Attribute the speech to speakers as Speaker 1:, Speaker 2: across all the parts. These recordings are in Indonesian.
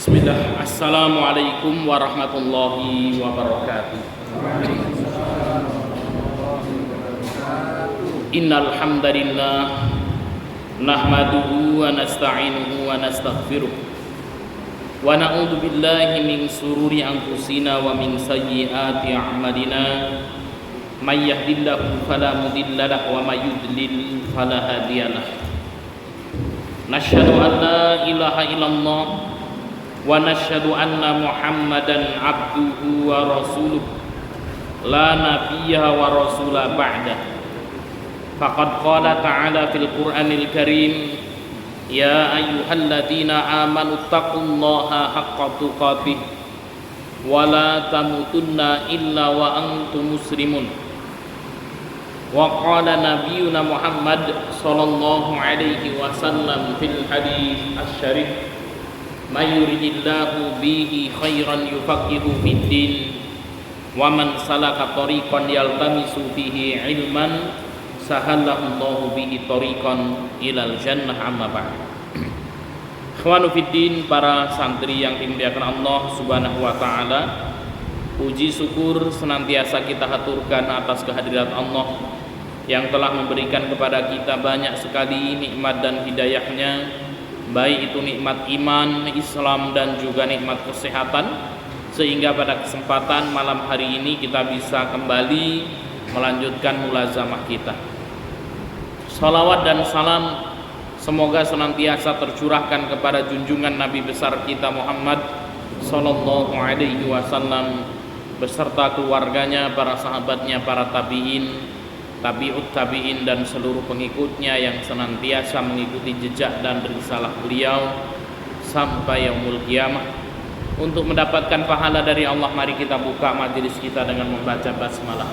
Speaker 1: Bismillah. Assalamualaikum warahmatullahi wabarakatuh. Innal hamdalillah nahmaduhu wa nasta'inuhu wa nastaghfiruh wa na'udzu billahi min sururi anfusina wa min sayyiati a'malina. May yahdihillahu fala mudilla lahu wa may yudlil fala hadiyalah. Nasyhadu an la ilaha illallah wa nashhadu anna Muhammadan abduhu wa rasuluh la nabiyya wa rasula ba'da. Faqad qala ta'ala fil Qur'anil Karim, ya ayyuhalladzina amanu taqullaha haqqa tuqatih wa la tamutunna illa wa antum muslimun. Wa qala nabiyyuna Muhammad sallallahu alaihi wasallam fil hadits asy-syarif, may yuridillahu bihi khairan yufaqihu fid din wa man salaka tariqan yaltamisu fihi ilman sahalallahu bihi tariqan ilal jannah. Amma ba'd. Ikhwanu fid din, para santri yang dimuliakan Allah Subhanahu wa taala, puji syukur senantiasa kita haturkan atas kehadirat Allah yang telah memberikan kepada kita banyak sekali nikmat dan hidayahnya, baik itu nikmat iman, Islam, dan juga nikmat kesehatan, sehingga pada kesempatan malam hari ini kita bisa kembali melanjutkan mulazamah kita. Salawat dan salam semoga senantiasa tercurahkan kepada junjungan Nabi besar kita Muhammad sallallahu alaihi wasallam beserta keluarganya, para sahabatnya, para tabi'in, tabi'ut tabi'in, dan seluruh pengikutnya yang senantiasa mengikuti jejak dan risalah beliau sampai yaumul qiyamah. Untuk mendapatkan pahala dari Allah, mari kita buka majelis kita dengan membaca basmalah.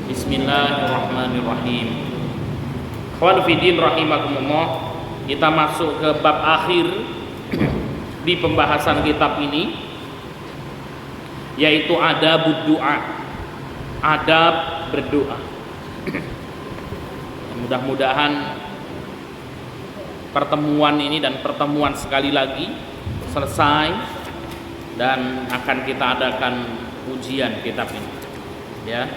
Speaker 1: Bismillahirrahmanirrahim. Ikhwan fillah rahimakumullah, kita masuk ke bab akhir di pembahasan kitab ini, yaitu adabud du'a, adab berdoa. Mudah-mudahan pertemuan ini dan pertemuan sekali lagi selesai dan akan kita adakan ujian kitab ini, ya.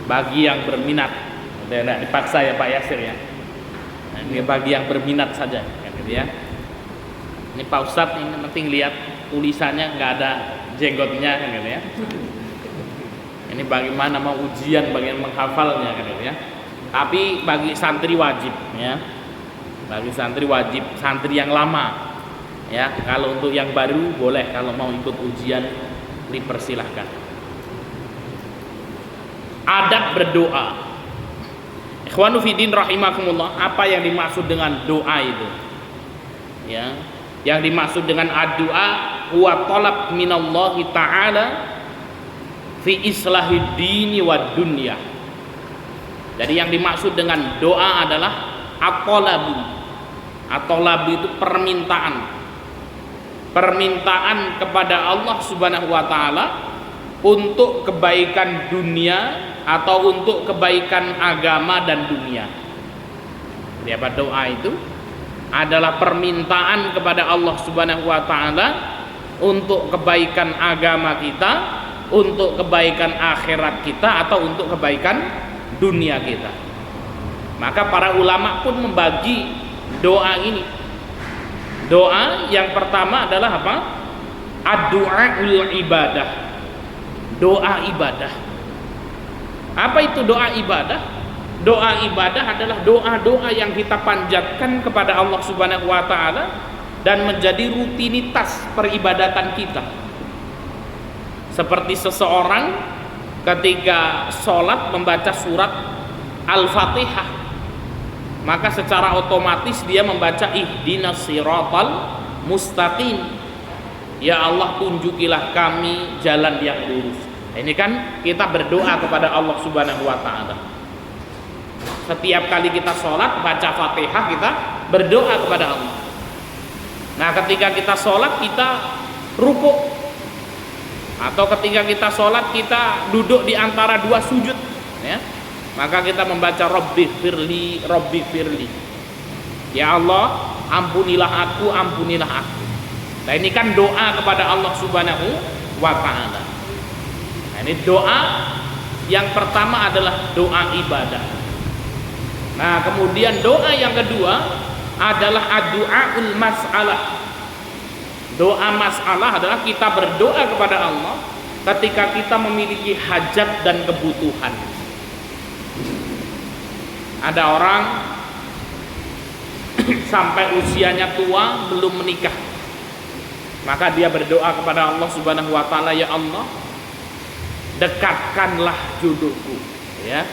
Speaker 1: Bagi yang berminat, tidak dipaksa ya Pak Yasir ya. Ini bagi yang berminat saja, gitu ya. Ini Pak Ustadz ini penting lihat tulisannya nggak ada jenggotnya, gitu ya. Ini bagaimana mau ujian, bagian menghafalnya, gitu ya. Tapi bagi santri wajib, ya. Bagi santri wajib, santri yang lama, ya. Kalau untuk yang baru boleh, kalau mau ikut ujian dipersilahkan. Adab berdoa. Ikhwanu fiddin rahimakumullah, apa yang dimaksud dengan doa itu? Ya, yang dimaksud dengan ad-doa huwa talab minallahi ta'ala fi islahid dini wad dunya. Jadi yang dimaksud dengan doa adalah at-talabu. At-talabu itu permintaan. Permintaan kepada Allah Subhanahu wa taala untuk kebaikan dunia atau untuk kebaikan agama dan dunia. Jadi apa doa itu? Adalah permintaan kepada Allah Subhanahu wa taala untuk kebaikan agama kita, untuk kebaikan akhirat kita, atau untuk kebaikan dunia kita. Maka para ulama pun membagi doa ini. Doa yang pertama adalah apa? Ad-du'aul ibadah. Doa ibadah. Apa itu doa ibadah? Doa ibadah adalah doa-doa yang kita panjatkan kepada Allah Subhanahu wa taala dan menjadi rutinitas peribadatan kita. Seperti seseorang ketika sholat membaca surat Al-Fatihah, maka secara otomatis dia membaca ihdinas siratal mustaqim. Ya Allah, tunjukilah kami jalan yang lurus. Ini kan kita berdoa kepada Allah Subhanahu wa taala. Setiap kali kita sholat baca Fatihah, kita berdoa kepada Allah. Nah, ketika kita sholat kita rukuk, atau ketika kita sholat kita duduk di antara dua sujud, ya, maka kita membaca Rabbi firli, ya Allah, ampunilah aku, ampunilah aku. Nah ini kan doa kepada Allah Subhanahu wa ta'ala. Nah ini doa yang pertama adalah doa ibadah. Nah kemudian doa yang kedua adalah ad-du'aul mas'alah. Doa masalah adalah kita berdoa kepada Allah ketika kita memiliki hajat dan kebutuhan. Ada orang sampai usianya tua belum menikah, maka dia berdoa kepada Allah Subhanahu wa ta'ala, ya Allah, dekatkanlah jodohku, ya.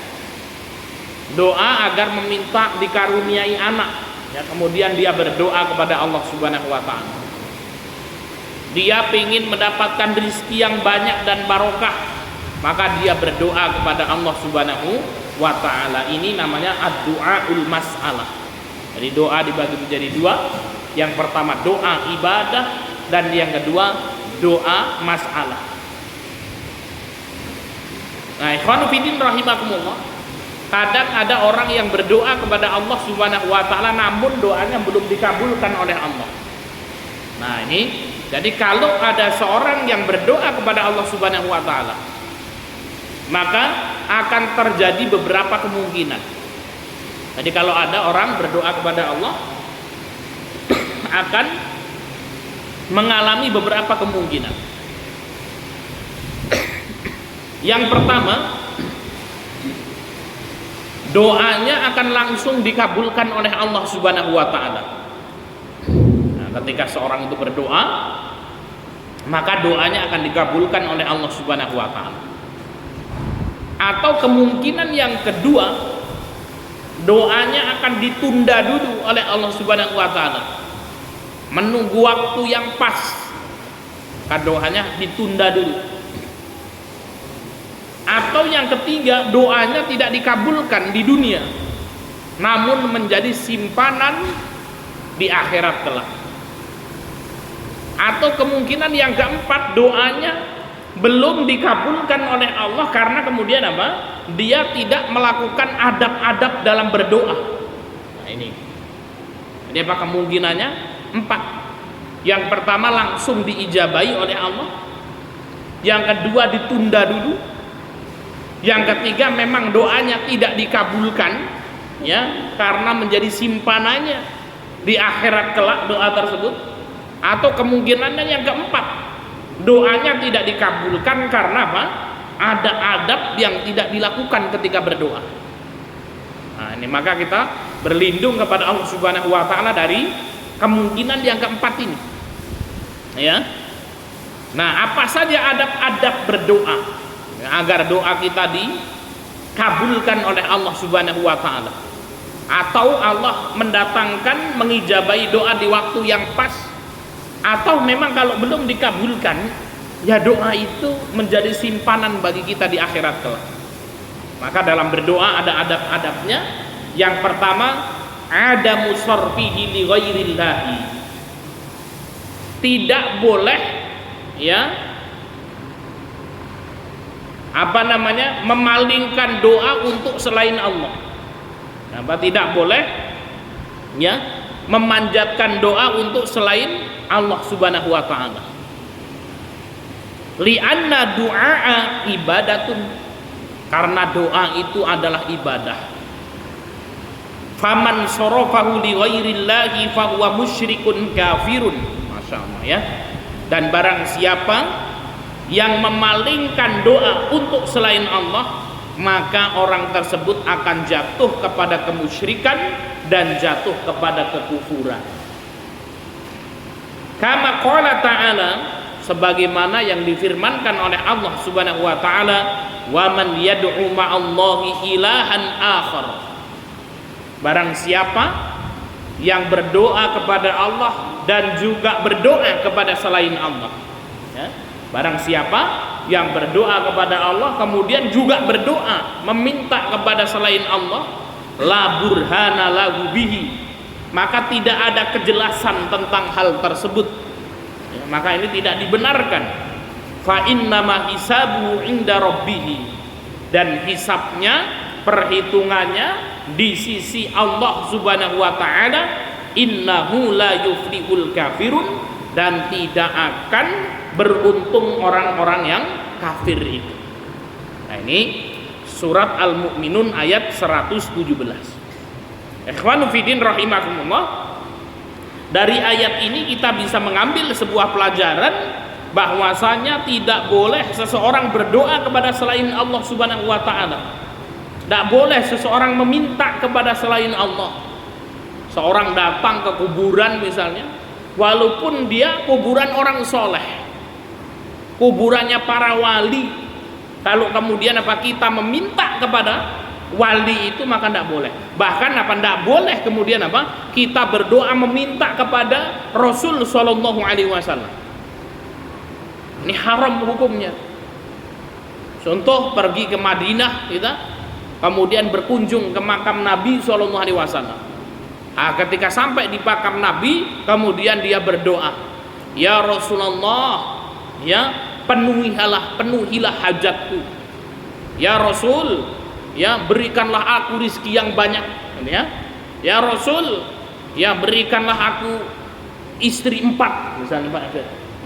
Speaker 1: Doa agar meminta dikaruniai anak, ya. Kemudian dia berdoa kepada Allah Subhanahu wa ta'ala. Dia ingin mendapatkan rezeki yang banyak dan barokah, maka dia berdoa kepada Allah Subhanahu wa ta'ala. Ini namanya ad-du'aul mas'alah. Jadi doa dibagi menjadi dua. Yang pertama doa ibadah, dan yang kedua doa mas'alah. Nah, ikhwanu fiddin rahimakumullah, kadang ada orang yang berdoa kepada Allah Subhanahu wa ta'ala namun doanya belum dikabulkan oleh Allah. Nah ini, jadi kalau ada seorang yang berdoa kepada Allah Subhanahu wa ta'ala, maka akan terjadi beberapa kemungkinan. Jadi kalau ada orang berdoa kepada Allah akan mengalami beberapa kemungkinan. Yang pertama, doanya akan langsung dikabulkan oleh Allah Subhanahu wa ta'ala. Ketika seorang itu berdoa, maka doanya akan dikabulkan oleh Allah Subhanahu wa ta'ala. Atau kemungkinan yang kedua, doanya akan ditunda dulu oleh Allah Subhanahu wa ta'ala, menunggu waktu yang pas, maka doanya ditunda dulu. Atau yang ketiga, doanya tidak dikabulkan di dunia, namun menjadi simpanan di akhirat kelak. Atau kemungkinan yang keempat, doanya belum dikabulkan oleh Allah karena kemudian apa? Dia tidak melakukan adab-adab dalam berdoa. Nah ini. Jadi apa kemungkinannya? 4. Yang pertama langsung diijabahi oleh Allah. Yang kedua ditunda dulu. Yang ketiga memang doanya tidak dikabulkan, ya, karena menjadi simpanannya di akhirat kelak doa tersebut. Atau kemungkinannya yang keempat, doanya tidak dikabulkan karena apa? Ada adab yang tidak dilakukan ketika berdoa. Nah, ini maka kita berlindung kepada Allah Subhanahu wa ta'ala dari kemungkinan yang keempat ini. Ya. Nah, apa saja adab-adab berdoa agar doa kita dikabulkan oleh Allah Subhanahu wa ta'ala, atau Allah mendatangkan mengijabahi doa di waktu yang pas, atau memang kalau belum dikabulkan, ya doa itu menjadi simpanan bagi kita di akhirat kelak. Maka dalam berdoa ada adab-adabnya. Yang pertama, ada musarfihi li ghairillahi. Tidak boleh, ya, memalingkan doa untuk selain Allah. Apa tidak boleh, ya, memanjatkan doa untuk selain Allah Subhanahu wa ta'ala. Li'anna du'a ibadatun, karena doa itu adalah ibadah. Faman sarafahu li ghairillahi fahuwa musyrikun kafirun. Masya Allah, ya. Dan barang siapa yang memalingkan doa untuk selain Allah, maka orang tersebut akan jatuh kepada kemusyrikan dan jatuh kepada kekufuran. Kama qala ta'ala, sebagaimana yang difirmankan oleh Allah Subhanahu wa ta'ala, wa man yad'u ma'allahi ilahan akhar. Barang siapa yang berdoa kepada Allah dan juga berdoa kepada selain Allah, ya? Barang siapa yang berdoa kepada Allah kemudian juga berdoa meminta kepada selain Allah, la burhana lahu bihi, maka tidak ada kejelasan tentang hal tersebut, ya, maka ini tidak dibenarkan. Fa innama hisabu inda rabbih, dan hisabnya, perhitungannya di sisi Allah Subhanahu wa ta'ala, innahu la yuflihul kafirun, dan tidak akan beruntung orang-orang yang kafir itu. Nah, ini surat Al-Mu'minun ayat 117. Ikhwanu fiddin rahimakumullah. Dari ayat ini kita bisa mengambil sebuah pelajaran bahwasanya tidak boleh seseorang berdoa kepada selain Allah Subhanahu wa taala. Tidak boleh seseorang meminta kepada selain Allah. Seorang datang ke kuburan misalnya, walaupun dia kuburan orang soleh, kuburannya para wali, kalau kemudian kita meminta kepada wali itu, maka tidak boleh. Bahkan tidak boleh kemudian kita berdoa meminta kepada Rasul Shallallahu Alaihi Wasallam. Ini haram hukumnya. Contoh, pergi ke Madinah kita, kemudian berkunjung ke makam Nabi Shallallahu Alaihi Wasallam. Ketika sampai di makam Nabi, kemudian dia berdoa, ya Rasulullah, ya penuhilah hajatku. Ya Rasul, ya berikanlah aku rizki yang banyak. Ya Rasul, ya berikanlah aku istri 4 misalnya Pak.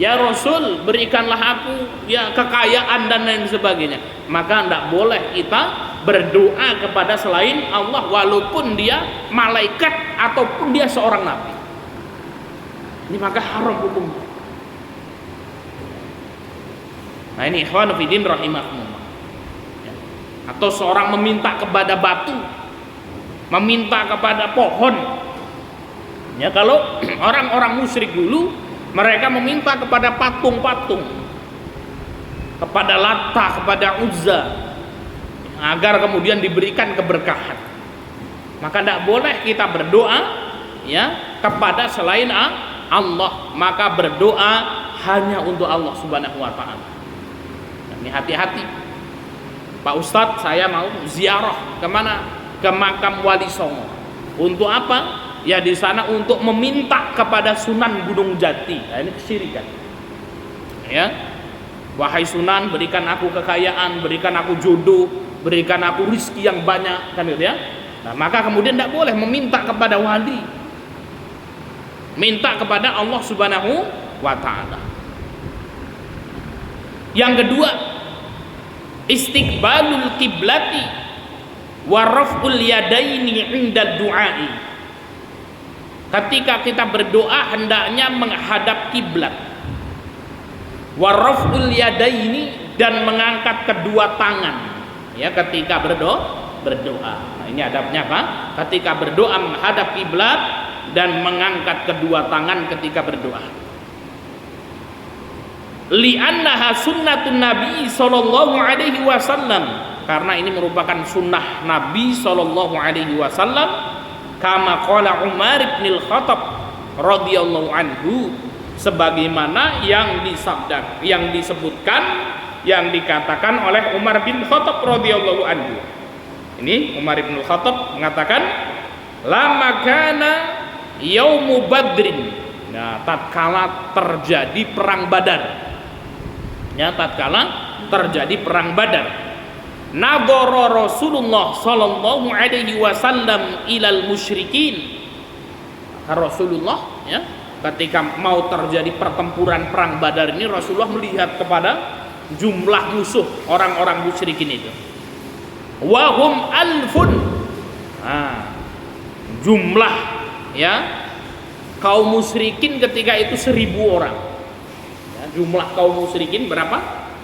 Speaker 1: Ya Rasul, berikanlah aku ya kekayaan dan lain sebagainya. Maka tidak boleh kita berdoa kepada selain Allah, walaupun dia malaikat ataupun dia seorang nabi. Ini maka haram hukumnya. Nah, ini ikhwan fillah rahimakumullah. Atau seorang meminta kepada batu, meminta kepada pohon. Ya, kalau orang-orang musyrik dulu, mereka meminta kepada patung-patung, kepada Lata, kepada Uzza, agar kemudian diberikan keberkahan. Maka tidak boleh kita berdoa ya kepada selain Allah, maka berdoa hanya untuk Allah Subhanahu wa taala. Ini hati-hati. Pak Ustadz, saya mau ziarah kemana? Ke makam Wali Songo. Untuk apa? Ya di sana untuk meminta kepada Sunan Gunung Jati. Nah, ini kesyirikan. Ya, wahai Sunan, berikan aku kekayaan, berikan aku jodoh, berikan aku rizki yang banyak, kan gitu ya. Nah, maka kemudian tidak boleh meminta kepada wali, minta kepada Allah Subhanahu wa taala. Yang kedua, istiqbalul kiblati wa raf'ul yadaini 'inda du'ai. Ketika kita berdoa hendaknya menghadap kiblat. Wa raf'ul yadaini, dan mengangkat kedua tangan. Ya, ketika berdoa. Nah, ini adabnya apa? Ketika berdoa menghadap kiblat dan mengangkat kedua tangan ketika berdoa. Li'annaha sunnatun Nabi sallallahu alaihi wasallam, karena ini merupakan sunnah Nabi sallallahu alaihi wasallam, kama qala Umar bin Al-Khattab radhiyallahu anhu, sebagaimana yang disebutkan, yang dikatakan oleh Umar bin Khattab radhiyallahu anhu. Ini Umar bin Khattab mengatakan, lama kana yaumu badrin. Nah, tatkala terjadi perang Badar. Ya, tatkala terjadi perang Badar, nadhara Rasulullah sallallahu alaihi wasallam ilal musyrikin. Rasulullah ya, ketika mau terjadi pertempuran perang Badar ini, Rasulullah melihat kepada jumlah musuh orang-orang musyrikin itu. Wahum alfun. Nah, jumlah ya kaum musyrikin ketika itu 1000 orang. Ya, jumlah kaum musyrikin berapa?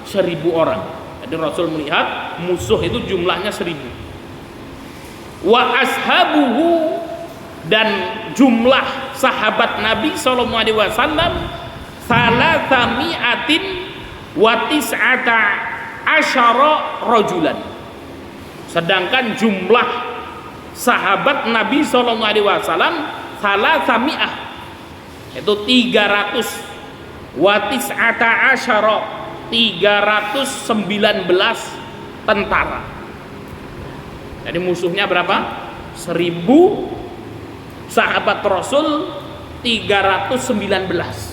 Speaker 1: 1000 orang. Jadi Rasul melihat musuh itu jumlahnya 1000. Wa ashabuhu, dan jumlah sahabat Nabi sallallahu alaihi wasallam salasami'atin wa tis'ata asyara rajulan. Sedangkan jumlah sahabat Nabi sallallahu alaihi wasallam salasami'ah, itu 300, wa tis'ata asyara, 319 tentara. Jadi musuhnya berapa? 1000, sahabat Rasul 319.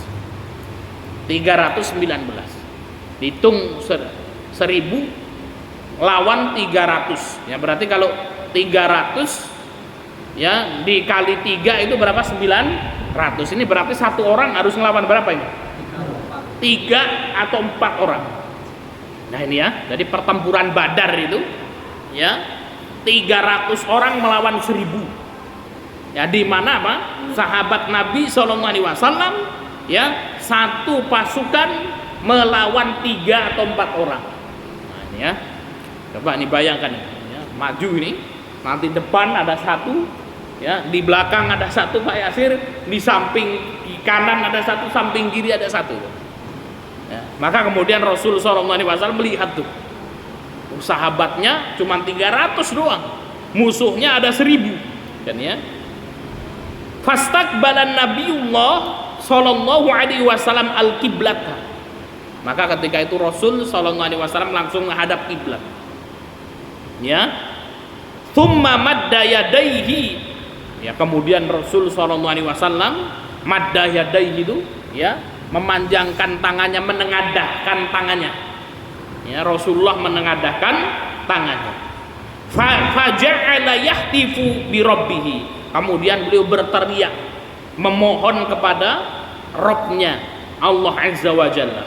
Speaker 1: Dihitung 1000 lawan 300. Ya berarti kalau 300 Ya, dikali 3 itu berapa? 900. Ini berarti satu orang harus ngelawan berapa ini? 3 atau 4 orang. Nah ini ya, jadi pertempuran Badar itu ya 300 orang melawan 1000. Ya, di mana apa? Sahabat Nabi SAW ya satu pasukan melawan 3 atau 4 orang. Nah ini ya, coba nih bayangkan ya, maju ini, nanti depan ada satu, ya di belakang ada satu Pak Yasir, di samping kanan ada satu, samping kiri ada satu. Ya, maka kemudian Rasul SAW melihat tuh, sahabatnya cuma 300 doang, musuhnya ada 1000, kan ya. Fastaqbalan Nabiullah sallallahu alaihi wasallam al-qiblat. Maka ketika itu Rasul sallallahu alaihi wasallam langsung menghadap kiblat. Ya. Tsumma madda yadayhi. Ya, kemudian Rasul sallallahu alaihi wasallam madda yadayhi itu ya, memanjangkan tangannya, menengadahkan tangannya. Ya, Rasulullah menengadahkan tangannya. Faja'ala yahtifu bi rabbih. Kemudian beliau berteriak memohon kepada Rabb-Nya Allah Azza wa Jalla.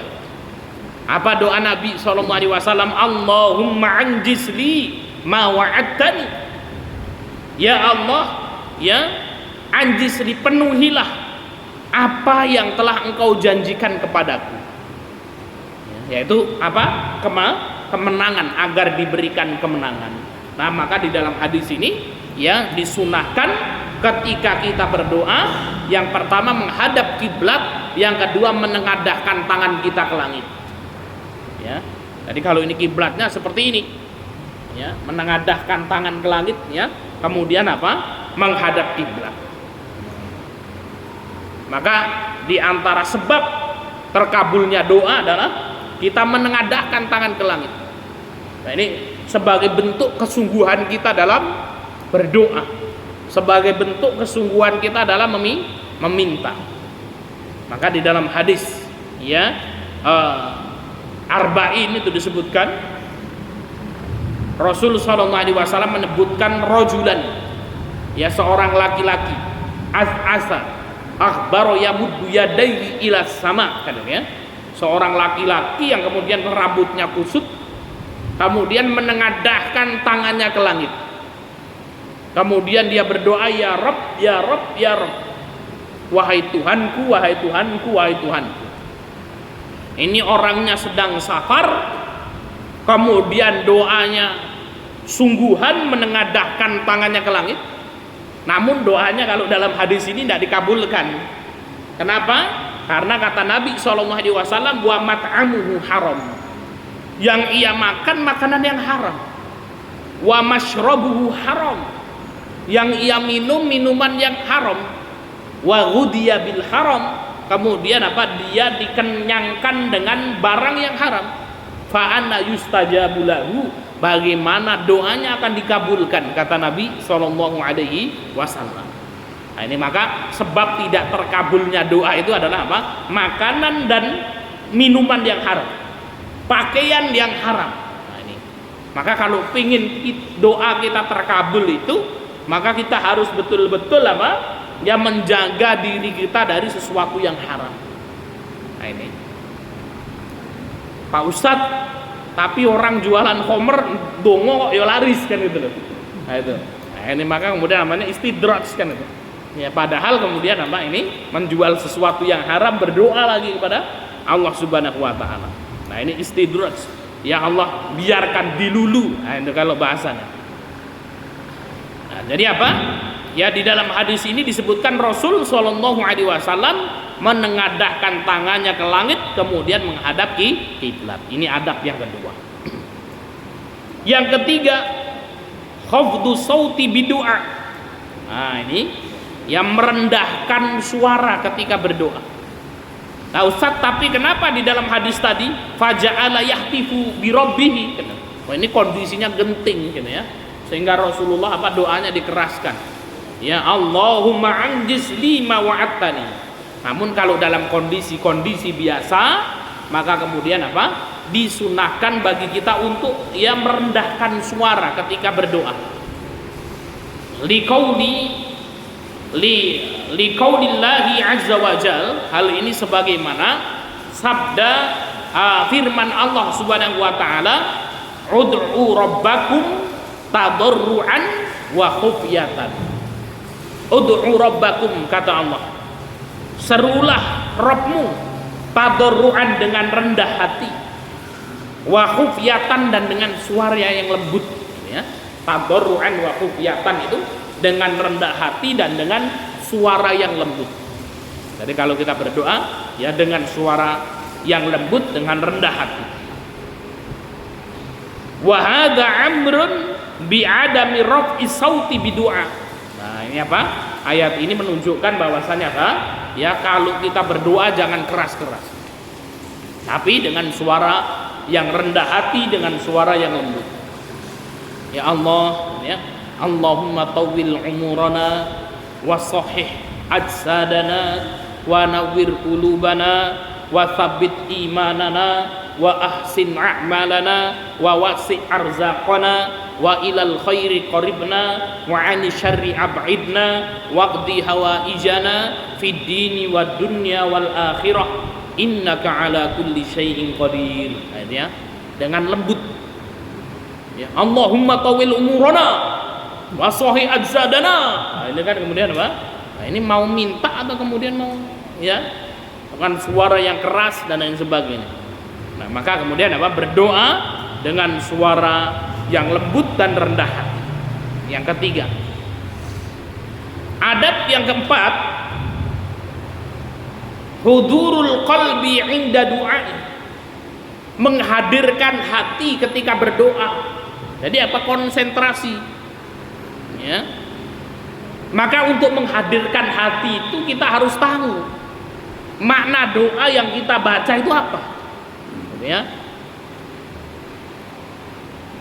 Speaker 1: Apa doa Nabi SAW? Allahumma anjiz li ma wa'adtani. Ya Allah, ya anjiz li, penuhilah apa yang telah engkau janjikan kepadaku. Yaitu apa? Kemenangan, agar diberikan kemenangan. Nah maka di dalam hadis ini ya disunahkan ketika kita berdoa, yang pertama menghadap kiblat, yang kedua menengadahkan tangan kita ke langit. Ya, jadi kalau ini kiblatnya seperti ini, ya menengadahkan tangan ke langit, ya kemudian apa? Menghadap kiblat. Maka di antara sebab terkabulnya doa adalah kita menengadahkan tangan ke langit. Nah ini sebagai bentuk kesungguhan kita dalam berdoa, sebagai bentuk kesungguhan kita dalam meminta. Maka di dalam hadis ya arba'in itu disebutkan Rasul sallallahu alaihi wasallam menyebutkan rajulan, ya seorang laki-laki, as'asa akhbaro yamuddu yadayhi ila sama, katanya seorang laki-laki yang kemudian rambutnya kusut, kemudian menengadahkan tangannya ke langit. Kemudian dia berdoa, ya Rabb, ya Rabb, ya Rabb, wahai Tuhanku, wahai Tuhanku, wahai Tuhanku. Ini orangnya sedang safar, kemudian doanya sungguhan menengadahkan tangannya ke langit. Namun doanya kalau dalam hadis ini tidak dikabulkan. Kenapa? Karena kata Nabi SAW, wa mat'amuhu haram, yang ia makan makanan yang haram, wa mashrabuhu haram, yang ia minum minuman yang haram, wa ghudiya bil haram, kemudian apa? Dia dikenyangkan dengan barang yang haram. Fa anna yustajabu lahu, bagaimana doanya akan dikabulkan, kata Nabi sallallahu alaihi wasallam. Nah, ini maka sebab tidak terkabulnya doa itu adalah apa? Makanan dan minuman yang haram, pakaian yang haram. Nah, ini maka kalau ingin doa kita terkabul itu, maka kita harus betul-betul apa? Ya menjaga diri kita dari sesuatu yang haram. Nah ini, Pak Ustadz, tapi orang jualan homer dongo kok ya laris kan gitu loh. Nah itu. Nah ini maka kemudian namanya istidraj kan itu. Ya padahal kemudian apa ini? Menjual sesuatu yang haram, berdoa lagi kepada Allah Subhanahu wa taala. Nah ini istidraj. Ya Allah, biarkan dilulu. Nah itu kalau bahasanya. Nah, jadi apa? Ya di dalam hadis ini disebutkan Rasul Shallallahu Alaihi Wasallam menengadahkan tangannya ke langit, kemudian menghadap kiblat. Ini adab yang kedua. Yang ketiga, khafdu sauti bidu'a. Nah ini yang merendahkan suara ketika berdoa. Nah Ustaz, tapi kenapa di dalam hadis tadi faja'ala yahtifu bi rabbih? Ini kondisinya genting gitu ya. Sehingga Rasulullah apa doanya dikeraskan. Ya Allahumma anjiz li ma wa'adtani. Namun kalau dalam kondisi biasa, maka kemudian apa? Disunahkan bagi kita untuk ya merendahkan suara ketika berdoa. liqaulillahi azza wajal, hal ini sebagaimana sabda firman Allah Subhanahu wa taala, ud'u rabbakum tadarruan wa khufyatan. Ud'u rabbakum, kata Allah, serulah Rabbmu tadarruan, dengan rendah hati, wa khufyatan, dan dengan suara yang lembut, ya. Tadarruan wa khufyatan itu dengan rendah hati dan dengan suara yang lembut. Jadi kalau kita berdoa ya dengan suara yang lembut, dengan rendah hati. Wa hadza amrun bi adami raf'i sauti bidu'a. Nah, ini apa? Ayat ini menunjukkan bahwasannya apa? Ya, kalau kita berdoa jangan keras-keras. Tapi dengan suara yang rendah hati, dengan suara yang lembut. Ya Allah, ya, Allahumma tawwil umurana wa sahih ajsadana wa nawwir qulubana wa tsabbit imanana wa ahsin a'malana wa wasi' arzaqana wa ilal khairi qaribna wa 'ani syarri ab'idna waqdi hawaijana fid dini wad dunya wal akhirah innaka ala kulli syai'in qadir. Ayatnya dengan lembut. Ya, Allahumma tawil umurana wa sahih ajsadana. Nah, ini kan kemudian apa? Nah, ini mau minta atau kemudian mau, ya, dengan suara yang keras dan lain sebagainya. Nah, maka kemudian apa? Berdoa dengan suara yang lembut dan rendah hati. Yang ketiga, adab yang keempat, hudurul qalbi inda du'a, menghadirkan hati ketika berdoa. Jadi apa? Konsentrasi, ya. Maka untuk menghadirkan hati itu kita harus tahu makna doa yang kita baca itu apa, ya.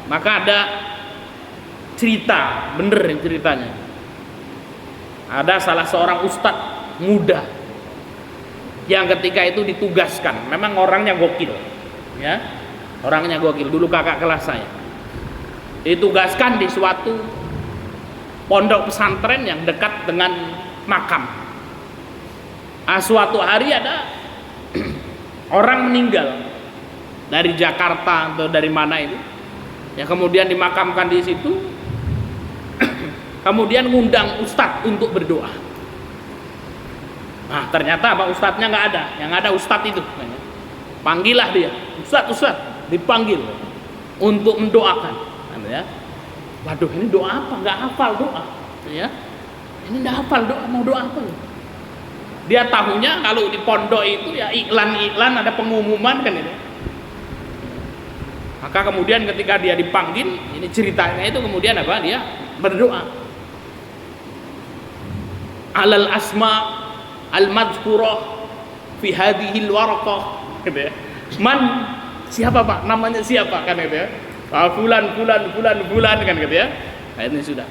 Speaker 1: Maka ada cerita, bener ceritanya. Ada salah seorang ustadz muda yang ketika itu ditugaskan, memang orangnya gokil, ya, orangnya gokil. Dulu kakak kelas saya ditugaskan di suatu pondok pesantren yang dekat dengan makam. Suatu hari ada orang meninggal dari Jakarta atau dari mana itu, ya, kemudian dimakamkan di situ. Kemudian ngundang ustadz untuk berdoa. Nah, ternyata apa? Ustadznya nggak ada, yang ada ustadz itu. Panggillah dia, ustadz, dipanggil untuk mendoakan. Ya, waduh, ini doa apa? Nggak hafal doa, ya. Ini nggak hafal doa, mau doa apa? Dia tahunya kalau di pondok itu ya iklan-iklan, ada pengumuman kan itu. Maka kemudian ketika dia dipanggil, ini ceritanya itu kemudian apa? Dia berdoa. Alal asma al-madhkurah fi hadhil waraqah, gitu ya. Man, siapa Pak? Namanya siapa kan gitu ya? Fulan kan gitu ya. Nah, ini sudah.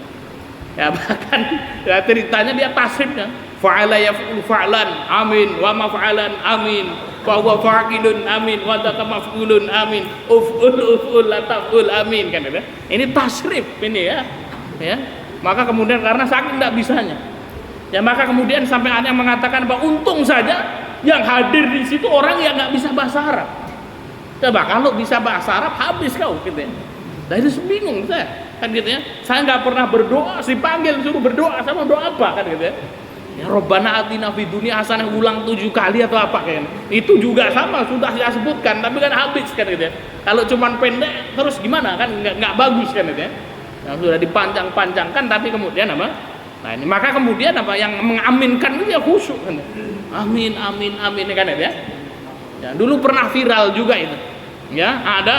Speaker 1: Ya, bahkan ya, ceritanya dia tasrifnya. Fa'ala yaf'ul fa'lan, amin, wa maf'alan, amin, fa huwa fa'ilun, amin, wa maf'ulun, amin, uf'ul la taf'ul, amin kan gitu ya. Ini tasrif ini ya. Ya. Maka kemudian karena saking enggak bisanya, ya, maka kemudian sampai ada yang mengatakan bahwa untung saja yang hadir di situ orang yang enggak bisa bahasa Arab. Coba kalau bisa bahasa Arab habis kau gitu ya. Nah, itu bingung saya kan gitu ya. Saya nggak pernah berdoa, dipanggil suruh berdoa, sama doa apa kan gitu ya. Ya Rabbana atina fid dunya hasanah ulang 7 kali atau apa kayaknya. Itu juga sama sudah saya sebutkan, tapi kan habis kan gitu ya. Kalau cuman pendek terus gimana kan nggak bagus kan gitu ya. Yang sudah dipanjang-panjangkan tapi kemudian apa? Nah, ini maka kemudian apa yang mengaminkan itu ya khusyuk kan. Amin kan ya. Ya, dulu pernah viral juga itu. Ya, ada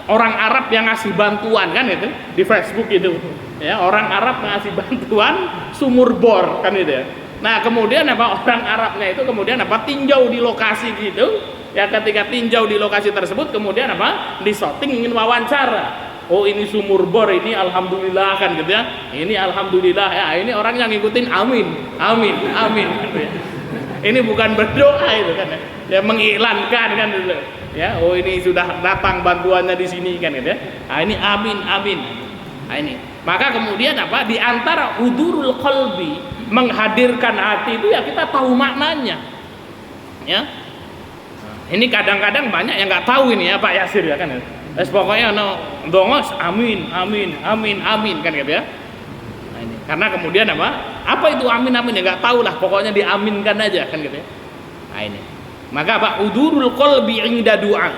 Speaker 1: orang Arab yang ngasih bantuan kan itu di Facebook itu. Ya, orang Arab ngasih bantuan sumur bor kan itu ya. Nah, kemudian apa orang Arabnya itu kemudian apa tinjau di lokasi gitu. Ya, ketika tinjau di lokasi tersebut kemudian apa disorting ingin wawancara. Oh, ini sumur bor, ini alhamdulillah kan gitu ya. Ini alhamdulillah ya. Ini orang yang ngikutin amin gitu ya. Ini bukan berdoa itu kan ya. Ya mengiklankan kan dulu. Ya, oh ini sudah datang bantuannya di sini kan gitu ya. Nah, ini amin. Nah, ini. Maka kemudian apa? Di antara hudurul qalbi, menghadirkan hati itu ya kita tahu maknanya. Ya. Ini kadang-kadang banyak yang nggak tahu ini ya Pak Yasir ya kan. Pokoknya dongos amin amin amin amin kan gitu ya. Nah, ini. Karena kemudian apa? Apa itu amin amin ya nggak tahu lah. Pokoknya diaminkan aja kan gitu ya. Nah ini. Maka apa? Hudurul qalbi inda du'a.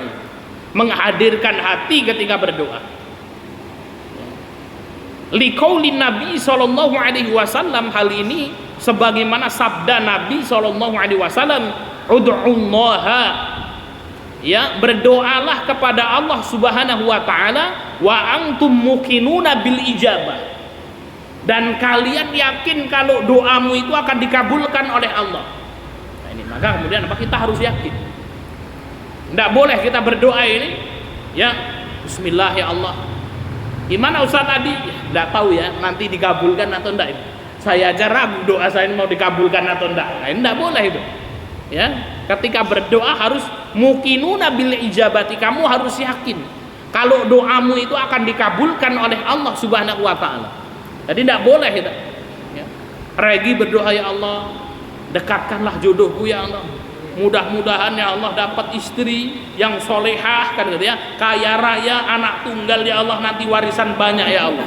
Speaker 1: Menghadirkan hati ketika berdoa. Liqaulin Nabi sallallahu alaihi wasallam, hal ini sebagaimana sabda Nabi sallallahu alaihi wasallam, ud'ullaha, ya, berdoalah kepada Allah Subhanahu wa taala wa antum muqinuna bil ijabah, dan kalian yakin kalau doamu itu akan dikabulkan oleh Allah. Nah, ini maka kemudian apa? Kita harus yakin. Tidak boleh kita berdoa ini ya bismillah ya Allah. Gimana Ustaz tadi? Tidak tahu ya, nanti dikabulkan atau enggak. Saya aja ragu doa saya ini mau dikabulkan atau enggak. Nah, ini tidak boleh itu. Ya, ketika berdoa harus muqinuna bil ijabati, kamu harus yakin kalau doamu itu akan dikabulkan oleh Allah Subhanahu wa taala. Jadi tidak boleh itu. Ya. Regi berdoa, ya Allah, dekatkanlah jodohku ya Allah. Mudah-mudahan ya Allah dapat istri yang solehah kan gitu ya, kaya raya, anak tunggal ya Allah, nanti warisan banyak ya Allah.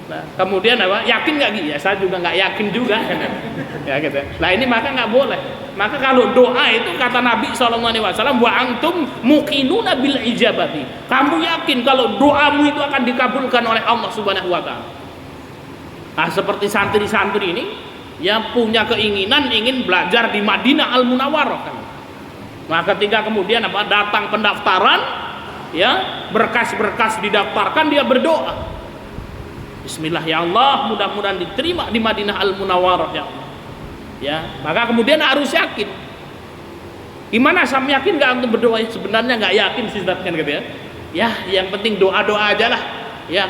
Speaker 1: Nah, kemudian apa? Yakin nggak gitu? Ya saya juga nggak yakin juga kan. Ya gitu. Nah ini maka nggak boleh. Maka kalau doa itu kata Nabi SAW, wa antum muqinuna bil ijabati. Kamu yakin kalau doamu itu akan dikabulkan oleh Allah Subhanahu wa taala. Nah, seperti santri-santri ini yang punya keinginan ingin belajar di Madinah Al-Munawwarah kan. Nah, ketika kemudian apa datang pendaftaran, ya, berkas-berkas didaftarkan, dia berdoa. Bismillah ya Allah, mudah-mudahan diterima di Madinah Al-Munawwarah ya Allah. Ya, maka kemudian harus yakin. Gimana saya yakin nggak untuk berdoa? Sebenarnya nggak yakin sih kan gitu ya. Ya, yang penting doa-doa aja lah. Ya,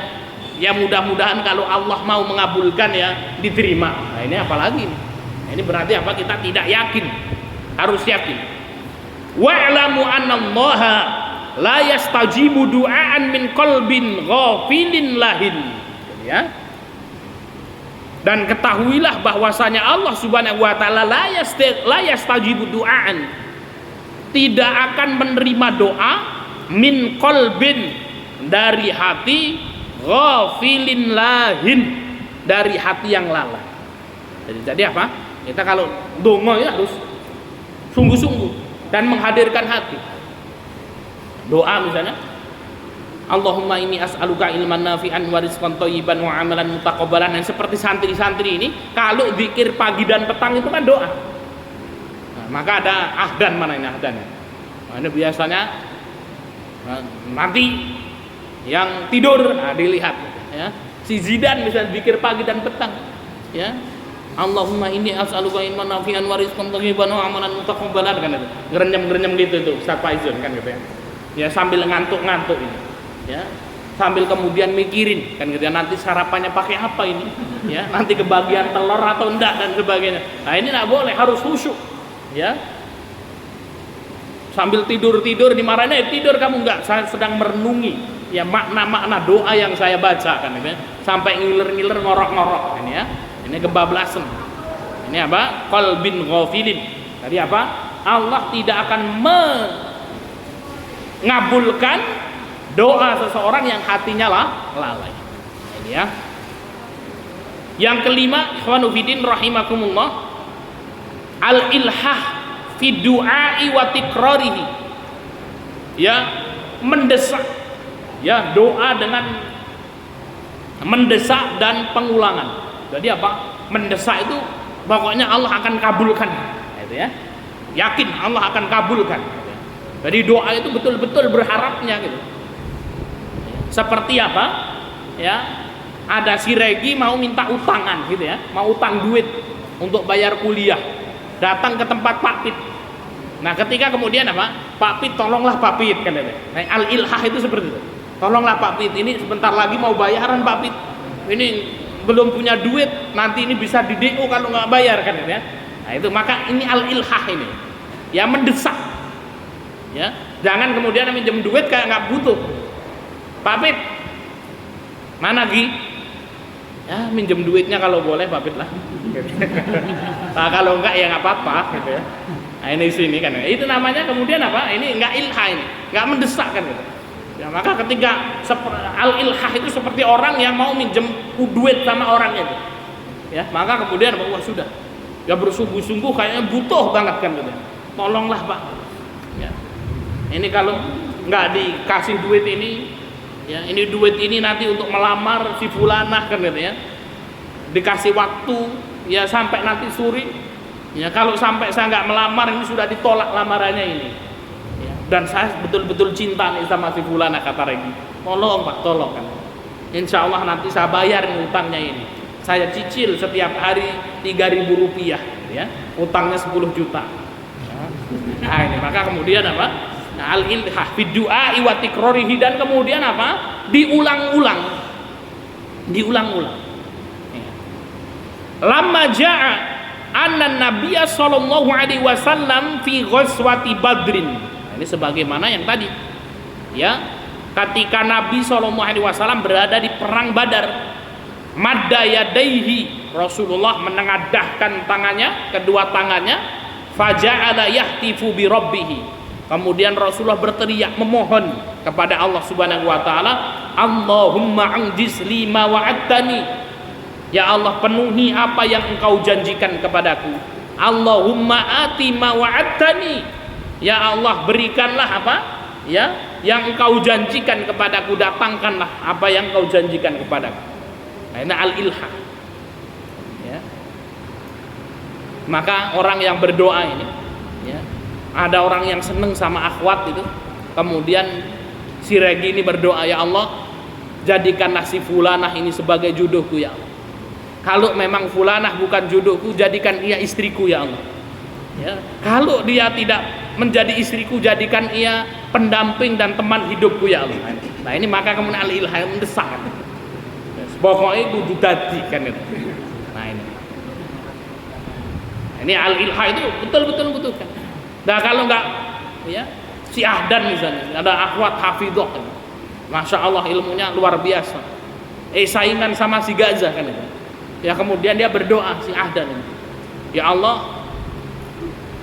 Speaker 1: ya mudah-mudahan kalau Allah mau mengabulkan ya diterima. Nah ini apalagi nih? Nah, ini berarti apa? Kita tidak yakin. Harus yakin. Wa'lamu annallaha la yastajibu du'aan min qalbin ghafilin lahin. Ya. Dan ketahuilah bahwasanya Allah Subhanahu wa taala la yastajibu du'aan, tidak akan menerima doa min qalbin, dari hati, ghafilin lahin, dari hati yang lalai. Jadi apa? Kita kalau dongo ya harus sungguh-sungguh dan menghadirkan hati. Doa misalnya, Allahumma inni as'aluka ilman nafi'an wa rizqan thayyiban wa amalan mutaqabbalan. Dan seperti santri-santri ini, kalau zikir pagi dan petang itu kan doa. Nah, maka ada ahdan, mana ini ahdan? Nah, ini biasanya nanti yang tidur, nah, dilihat ya. Si Zidan bisa zikir pagi dan petang, ya. Allahumma inni as'aluka ilman nafi'an wa rizqan thayyiban wa amalan mutaqabbalan kan itu. Gerenyem-gerenyem gitu tuh Ustaz Faizun kan gitu ya. Ya sambil ngantuk-ngantuk ini. Ya, sambil kemudian mikirin kan gitu ya, nanti sarapannya pakai apa ini, ya, nanti kebagian telur atau enggak dan sebagainya. Nah ini nggak boleh, harus khusyuk, ya. Sambil tidur dimarahin, tidur kamu enggak, saya sedang merenungi ya makna-makna doa yang saya baca kan gitu ya, sampai ngiler-ngiler ngorok-ngorok ini ya, ini kebablasan. Ini apa? Qalbin ghafilin. Tadi apa? Allah tidak akan mengabulkan doa seseorang yang hatinya lalai. Ini ya. Yang kelima, ikhwanu fiddin rahimakumullah, al-ilhah fi du'ai wa tikrarihi. Ya, mendesak. Ya, doa dengan mendesak dan pengulangan. Jadi apa? Mendesak itu pokoknya Allah akan kabulkan. Itu ya. Yakin Allah akan kabulkan. Jadi doa itu betul-betul berharapnya gitu. Seperti apa? Ya, ada si Regi mau minta utangan gitu ya, mau utang duit untuk bayar kuliah. Datang ke tempat Pak Pit. Nah, ketika kemudian apa? Pak Pit, tolonglah Pak Pit kan gitu. Nah, al-ilhah itu seperti itu. Tolonglah Pak Pit, ini sebentar lagi mau bayaran Pak Pit. Ini belum punya duit, nanti ini bisa di DO kalau nggak bayar kan gitu ya. Nah, itu maka ini al-ilhah ini. Ya mendesak. Ya, jangan kemudian minjem duit kayak nggak butuh. Pak Pit, mana Gi? Ya minjem duitnya kalau boleh Pak Fit lah. Nah, kalau enggak ya nggak apa-apa gitu ya. Nah ini sini kan, itu namanya kemudian apa? Ini nggak ilhah, ini nggak mendesak kan gitu. Ya maka ketika al-ilhah itu seperti orang yang mau minjem duit sama orang itu, ya maka kemudian wah sudah, ya bersungguh-sungguh kayaknya butuh banget kan gitu. Tolonglah Pak. Ya. Ini kalau nggak dikasih duit ini, ya ini duit ini nanti untuk melamar si fulanah kan gitu ya. Dikasih waktu ya sampai nanti sore. Ya kalau sampai saya nggak melamar ini sudah ditolak lamarannya ini. Ya, dan saya betul-betul cinta nih sama si fulanah kata Regi. Tolong Pak, tolong kan. Insya Allah nanti saya bayar nih utangnya ini. Saya cicil setiap hari 3.000 rupiah, ya. Utangnya 10 juta. Nah ini maka kemudian apa? Nah, al-ilhah fi du'a wa tikrarihi, dan kemudian apa? Diulang-ulang. Diulang-ulang. Ya. Lamma ja'a anna Nabiya sallallahu alaihi wasallam fi ghazwati Badrin. Nah, ini sebagaimana yang tadi. Ya. Ketika Nabi sallallahu alaihi wasallam berada di perang Badar, madda yadaihi, Rasulullah menengadahkan tangannya, kedua tangannya, faja'ala yahtifu bi rabbih. Kemudian Rasulullah berteriak memohon kepada Allah Subhanahu wa taala, Allahumma anjiz lima wa'adtani. Ya Allah, penuhi apa yang Engkau janjikan kepadaku. Allahumma ati ma wa'adtani. Ya Allah, berikanlah apa? Ya, yang Engkau janjikan kepadaku, datangkanlah apa yang Engkau janjikan kepadaku. Nah, ini al-ilhah. Ya. Maka orang yang berdoa ini, ya, ada orang yang seneng sama akhwat itu, kemudian si Regi ini berdoa, ya Allah, jadikanlah si fulanah ini sebagai jodohku ya Allah. Kalau memang fulanah bukan jodohku, jadikan ia istriku ya Allah. Ya. Kalau dia tidak menjadi istriku, jadikan ia pendamping dan teman hidupku ya Allah. Nah ini maka kemudian al-ilhah mendesak. Pokoknya kudu dadi kan itu. Nah ini al-ilhah itu betul-betul butuhkan. Nah kalau enggak, ya si Ahdan misalnya, ada akhwat hafidhah, masya Allah ilmunya luar biasa. Saingan sama si Gazah kan itu. Ya kemudian dia berdoa si Ahdan ini, ya Allah,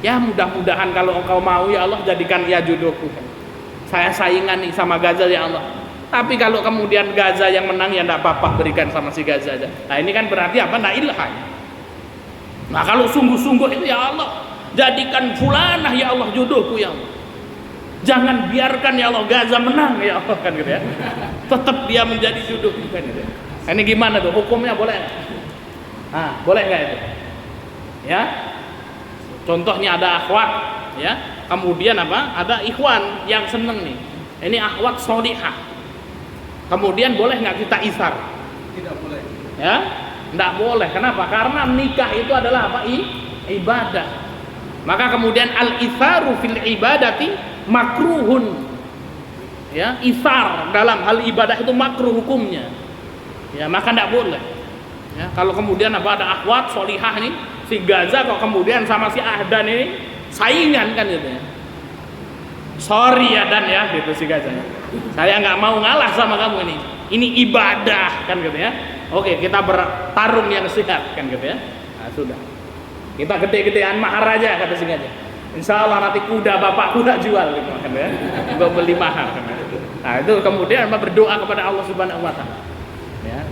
Speaker 1: ya mudah-mudahan kalau Engkau mau ya Allah jadikan ia jodohku. Saya saingan nih sama Gazah ya Allah. Tapi kalau kemudian Gazah yang menang ya enggak apa-apa, berikan sama si Gazah aja. Nah ini kan berarti apa? Nah ilhah. Nah kalau sungguh-sungguh itu ya Allah, jadikan fulanah ya Allah jodohku ya Allah. Jangan biarkan ya Allah Gazah menang ya Allah kan gitu ya. Tetap dia menjadi jodohku kan gitu. Nah, ini gimana tuh? Hukumnya boleh? Nah, boleh nggak itu? Ya. Contohnya ada akhwat, ya. Kemudian apa? Ada ikhwan yang seneng nih. Ini akhwat sholihah. Kemudian boleh nggak kita isar?
Speaker 2: Tidak boleh.
Speaker 1: Ya, nggak boleh. Kenapa? Karena nikah itu adalah apa? Ibadah. Maka kemudian al-itharu fil ibadati makruhun. Ya, isar dalam hal ibadah itu makruh hukumnya. Ya, maka nggak boleh. Ya, kalau kemudian apa ada akhwat sholihah nih, si Gazah kok kemudian sama si Ahdan ini saingan kan gitu ya. Sorry ya Dan ya gitu si Gazah. Saya nggak mau ngalah sama kamu ini. Ini ibadah kan gitu ya. Oke, kita bertarung yang sehat kan gitu ya. Nah, sudah. Kita gede-gedean mahar aja kata si Gazah. Insya Allah nanti kuda bapak kuda jual gitu kan ya. Untuk beli mahar kan. Nah, itu kemudian berdoa kepada Allah Subhanahu wa taala. Ya.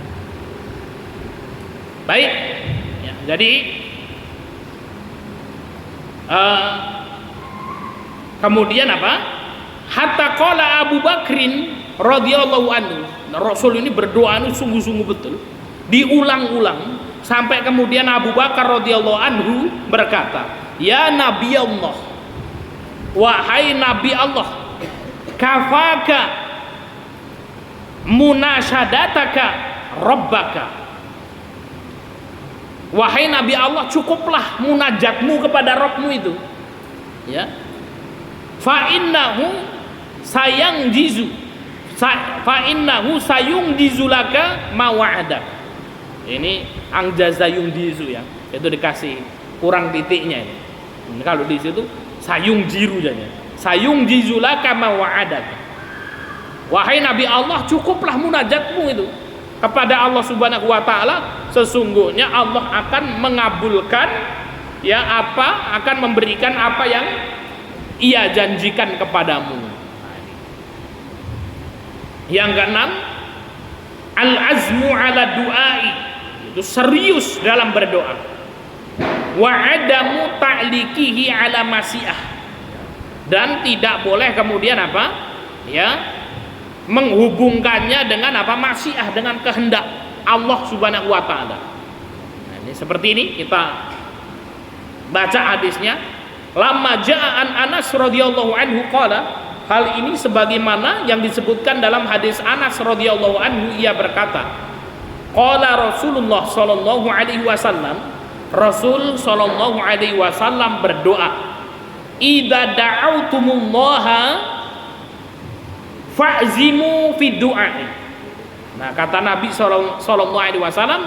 Speaker 1: Baik. Ya, jadi kemudian apa? Hatta qala Abu Bakrin radhiyallahu anhu. Nah, Rasul ini berdoa ini sungguh-sungguh betul, diulang-ulang sampai kemudian Abu Bakar radhiyallahu anhu berkata, "Ya Nabi Allah, wahai Nabi Allah, kafaka munasyadataka rabbaka." Wahai Nabi Allah, cukuplah munajatmu kepada Rabbmu itu. Ya. Fa innahu sayung jizulaka ma wa'ada. Ini angjaza yung jizu ya. Itu dikasih kurang titiknya ini. Kalau di situ sayung jiru saja. Sayung jizulaka ma wa'ada. Wahai Nabi Allah, cukuplah munajatmu itu. kepada Allah Subhanahu wa taala, sesungguhnya Allah akan mengabulkan akan memberikan apa yang Ia janjikan kepadamu. Yang keenam, al-azmu ala du'ai, itu serius dalam berdoa. Wa adamu ta'liqihi ala masyiah, dan tidak boleh kemudian menghubungkannya dengan masyiah, dengan kehendak Allah Subhanahu wa taala. Nah, ini seperti ini kita baca hadisnya. Lamma ja'a an Anas radhiyallahu anhu qala, hal ini sebagaimana yang disebutkan dalam hadis Anas radhiyallahu anhu, ia berkata, qala Rasulullah sallallahu alaihi wasallam, Rasul sallallahu alaihi wasallam berdoa, idza da'autumullaha fa'zimu fi du'ai. Nah, kata Nabi sallallahu alaihi wasallam,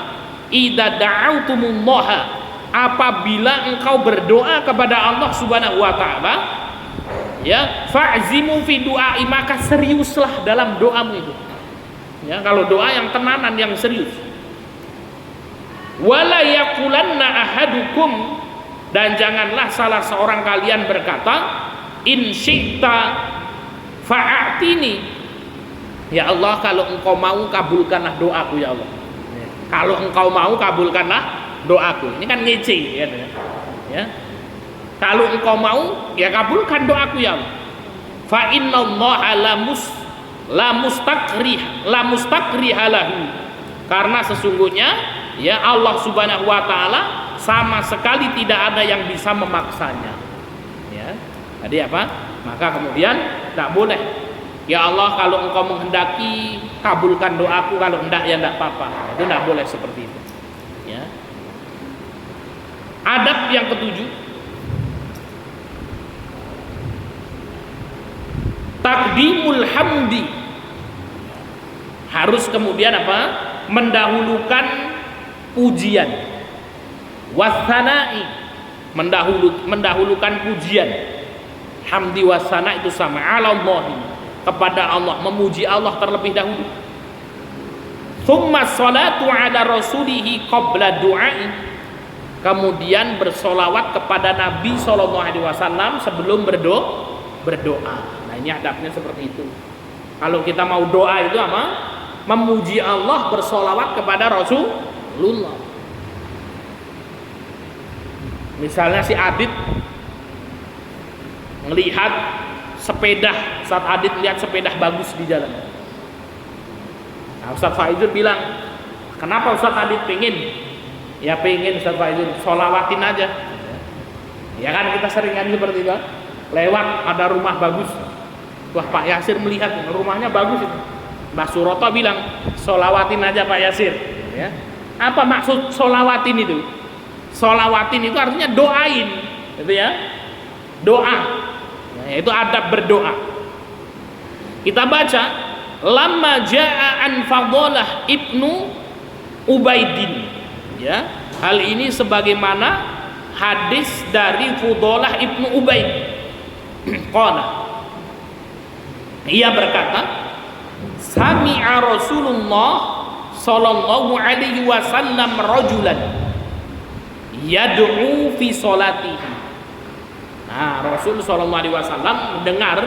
Speaker 1: idza da'autumullaha, apabila engkau berdoa kepada Allah Subhanahu wa taala, fa'zimu fi du'ai, maka seriuslah dalam doamu itu. Ya, kalau doa yang tenanan, yang serius. Wala yaqulanna ahadukum, dan janganlah salah seorang kalian berkata, in syi'ta fa'atini, ya Allah, kalau engkau mau kabulkanlah doaku ya Allah. Kalau engkau mau kabulkanlah doaku. Ini kan ngece ya. Kalau engkau mau, ya kabulkan doaku ya Allah. Fa innallaha la mustakriha lahu, karena sesungguhnya Allah Subhanahu wa taala sama sekali tidak ada yang bisa memaksanya. Ya. Tadi maka kemudian tidak boleh, ya Allah, kalau engkau menghendaki kabulkan doaku, kalau enggak ya enggak apa-apa. Itu tidak boleh seperti itu. Ya. Adab yang ketujuh, takdimul hamdi, harus kemudian mendahulukan pujian. Wasana'i, mendahulukan pujian. Hamdi wasana itu sama, alallahi, kepada Allah, memuji Allah terlebih dahulu. Tsumma sholatu ala rasulihi qabla du'ai, kemudian bersolawat kepada Nabi SAW sebelum berdoa. Nah, ini adabnya seperti itu. Kalau kita mau doa itu memuji Allah, bersolawat kepada Rasulullah. Misalnya si Adit melihat sepeda, saat Adit melihat sepeda bagus di jalan. Nah, Ustaz Faizul bilang, kenapa Ustaz Adit pengen? Ya pengen Ustaz Faizul, sholawatin aja. Ya kan kita sering kan seperti itu. Lewat ada rumah bagus, wah Pak Yasir melihat rumahnya bagus itu. Mbak Suroto bilang, sholawatin aja Pak Yasir. Ya. Apa maksud sholawatin itu? Sholawatin itu artinya doain, gitu ya. Doa, itu adab berdoa. Kita baca, lamma ja'a an Fadhalah ibnu Ubaidin. Ya, hal ini sebagaimana hadis dari Fudhalah ibnu Ubaid. Qala, ia berkata, sami'a Rasulullah sallallahu alaihi wasallam rajulan yad'u fi sholatihi. Nah, Rasul sallallahu alaihi wasallam mendengar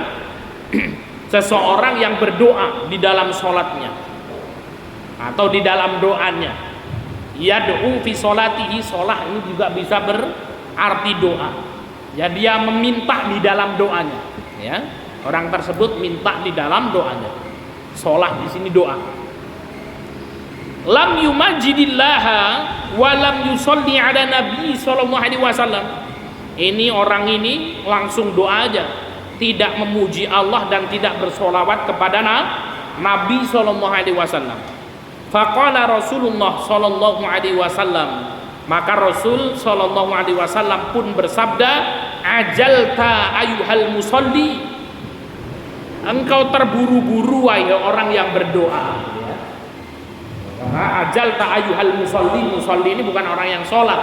Speaker 1: seseorang yang berdoa di dalam sholatnya atau di dalam doanya. Yad'u fi sholatihi, sholah ini juga bisa berarti doa. Ya, dia meminta di dalam doanya. Ya, orang tersebut minta di dalam doanya. Sholah di sini doa. Lam yumajidillaha wa lam yusolli ala nabi sallallahu alaihi wasallam. Ini orang ini langsung doa aja, tidak memuji Allah dan tidak bersolawat kepada Nabi sallallahu alaihi wasallam. Faqala Rasulullah sallallahu alaihi wasallam, maka Rasul sallallahu alaihi wasallam pun bersabda, ajalta ayuhal musalli, engkau terburu-buru wahai orang yang berdoa. Ajalta ayuhal musalli, musalli ini bukan orang yang sholat,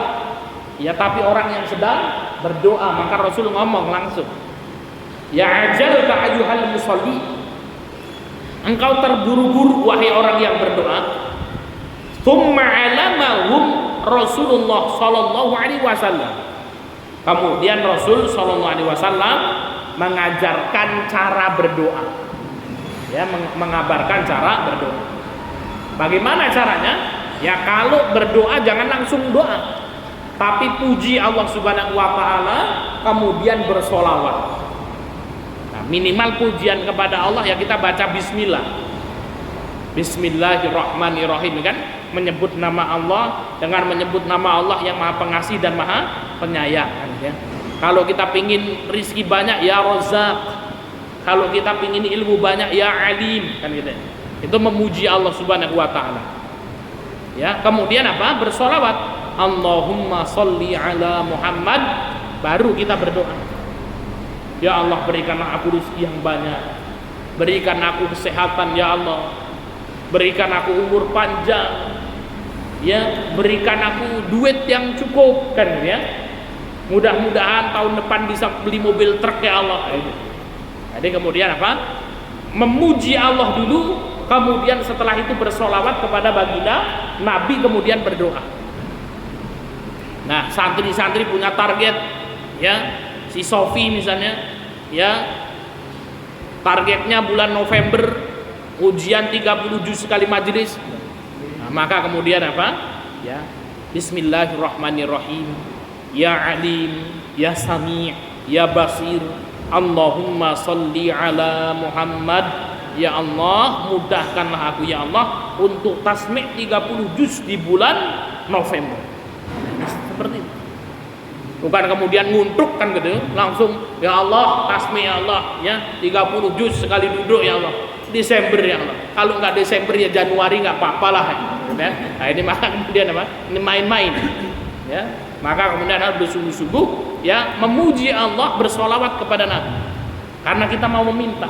Speaker 1: ya, tapi orang yang sedang berdoa. Maka Rasul ngomong langsung, ya ajalta ayuhal musalli, engkau terburu-buru wahai orang yang berdoa. Tsumma 'alamahum Rasulullah sallallahu alaihi wasallam. Kemudian Rasul sallallahu alaihi wasallam mengajarkan cara berdoa. Ya, mengabarkan cara berdoa. Bagaimana caranya? Ya, kalau berdoa jangan langsung doa, tapi puji Allah Subhanahu wa taala, kemudian bersolawat. Nah, minimal pujian kepada Allah ya kita baca bismillah. Bismillahirrahmanirrahim, kan menyebut nama Allah, dengan menyebut nama Allah yang Maha Pengasih dan Maha Penyayang, kan, ya. Kalau kita pingin rizki banyak ya Razzaq, kalau kita pingin ilmu banyak ya Alim, kan gitu. Itu memuji Allah Subhanahu wa taala. Ya, kemudian apa? Bersolawat. Allahumma sholli ala Muhammad, baru kita berdoa. Ya Allah, berikanlah aku rezeki yang banyak, berikan aku kesehatan ya Allah, berikan aku umur panjang, ya, berikan aku duit yang cukup, kan ya. Mudah-mudahan tahun depan bisa beli mobil truk ya Allah. Jadi kemudian apa? Memuji Allah dulu, kemudian setelah itu bersolawat kepada baginda Nabi, kemudian berdoa. Nah, santri-santri punya target, ya, si Sofi misalnya, ya, targetnya bulan November ujian 30 juz sekali majelis. Nah, maka kemudian apa? Ya, Bismillahirrahmanirrahim. Ya Alim, Ya Sami', Ya Basir. Allahumma sholli ala Muhammad. Ya Allah, mudahkanlah aku ya Allah untuk tasmi' 30 juz di bulan November. Seperti itu. Bukan kemudian nguntuk kan gitu, langsung ya Allah tasmi' ya Allah, ya 30 juz sekali duduk ya Allah. Desember ya Allah. Kalau nggak Desember ya Januari nggak apa-apalah, ya. Nah, ini maka kemudian apa? Ini main-main, ya. Maka kemudian harus bersungguh-sungguh, ya, memuji Allah, bersolawat kepada Nabi, karena kita mau meminta.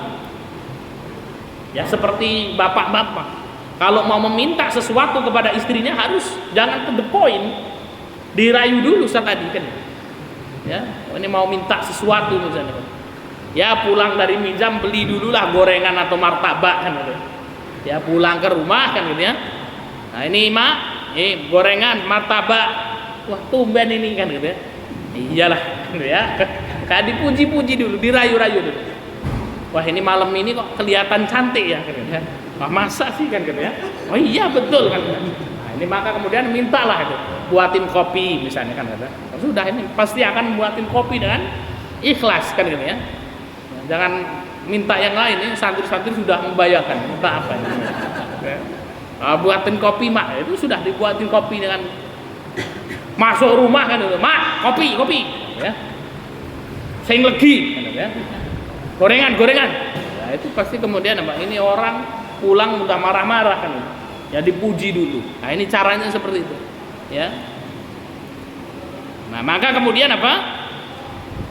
Speaker 1: Ya, seperti bapak-bapak, kalau mau meminta sesuatu kepada istrinya harus jangan to the point, dirayu dulu tadi kan. Ya, ini mau minta sesuatu misalnya. Ya, pulang dari minjam beli dululah gorengan atau martabak kan gitu. Ya, pulang ke rumah kan gitu ya. Nah, ini Mak, gorengan, martabak. Wah, tumben ini kan gitu ya. Iyalah gitu ya. Kayak dipuji-puji dulu, dirayu-rayu dulu. Wah, ini malam ini kok kelihatan cantik ya gitu ya. Wah, masa sih kan gitu ya. Oh iya betul kan. Nah, ini maka kemudian mintalah itu, buatin kopi misalnya kan gitu. Sudah, ini pasti akan buatin kopi dengan ikhlas kan gitu ya. Jangan minta yang lain, ini santri-santri sudah membayarkan minta apa ini. Nah, buatin kopi Mak, itu sudah dibuatin kopi dengan masuk rumah kan itu, Mak, kopi ya. Sing legi kan ya. Gorengan. Nah, itu pasti kemudian apa? Ini orang pulang udah marah-marah kan. Ya, dipuji dulu. Nah, ini caranya seperti itu. Ya. Nah, maka kemudian apa?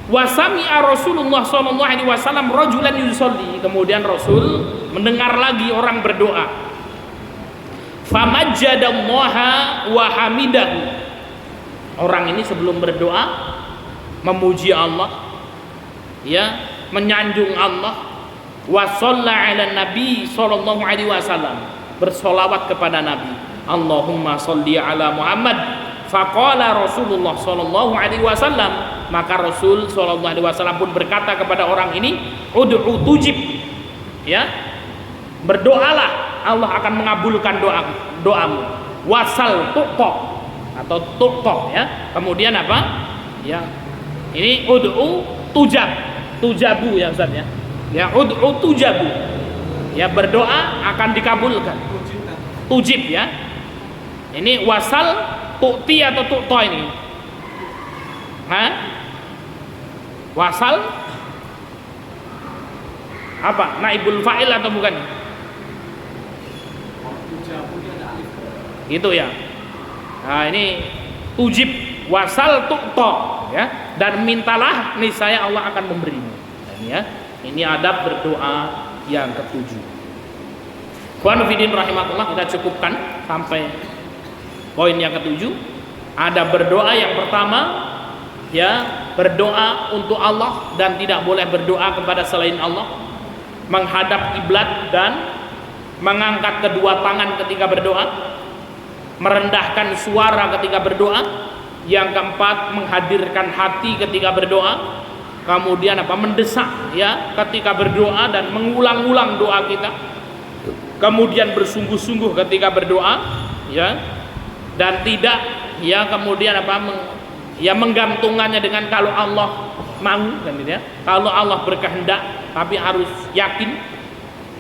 Speaker 1: Wasami'a Rasulullah sallallahu alaihi wasallam rajulan yusolli. Kemudian Rasul mendengar lagi orang berdoa. Famajjadallaha wa hamidahu. Orang ini sebelum berdoa memuji Allah, ya, menyanjung Allah, wa shalla 'ala nabi sallallahu alaihi wasallam, bersolawat kepada Nabi. Allahumma sholli 'ala Muhammad. Faqala Rasulullah sallallahu alaihi wasallam, maka Rasul sallallahu alaihi wasallam pun berkata kepada orang ini, ud'u tujib, ya, berdoalah, Allah akan mengabulkan doamu. Wasal tuqta, atau tuqta, ya. Kemudian apa? Ya. Ini ud'u tujabu ya Ustaz ya. Ya, ud'u tujabu. Ya, berdoa akan dikabulkan. Tujib ya. Ini wasal tu'ti atau tuqta ini. Hah? Wasal apa? Naibul fa'il atau bukan? Gitu ya. Nah, ini tujib, wasal tuqta, ya, dan mintalah niscaya Allah akan memberimu. Nah, ini ya. Ini adab berdoa yang ketujuh. Ikhwan fillah rahimakumullah, kita cukupkan sampai poin yang ketujuh. Ada berdoa yang pertama, ya, berdoa untuk Allah dan tidak boleh berdoa kepada selain Allah, menghadap kiblat dan mengangkat kedua tangan ketika berdoa. merendahkan suara ketika berdoa. Yang keempat, menghadirkan hati ketika berdoa. Kemudian mendesak ya ketika berdoa dan mengulang-ulang doa kita. Kemudian bersungguh-sungguh ketika berdoa ya. Dan tidak ya kemudian menggantungannya dengan kalau Allah mau kan gitu ya. Kalau Allah berkehendak, tapi harus yakin.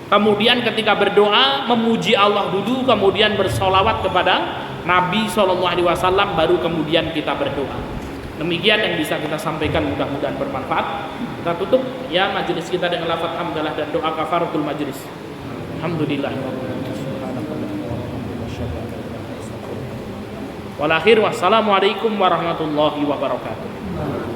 Speaker 1: Kemudian ketika berdoa memuji Allah dulu, kemudian bersolawat kepada Nabi SAW, baru kemudian kita berdoa. Demikian yang bisa kita sampaikan, mudah-mudahan bermanfaat. Kita tutup ya majelis kita dengan lafaz hamdalah dan doa kafaratul majelis. Alhamdulillah. Wal akhir wassalamualaikum warahmatullahi wabarakatuh.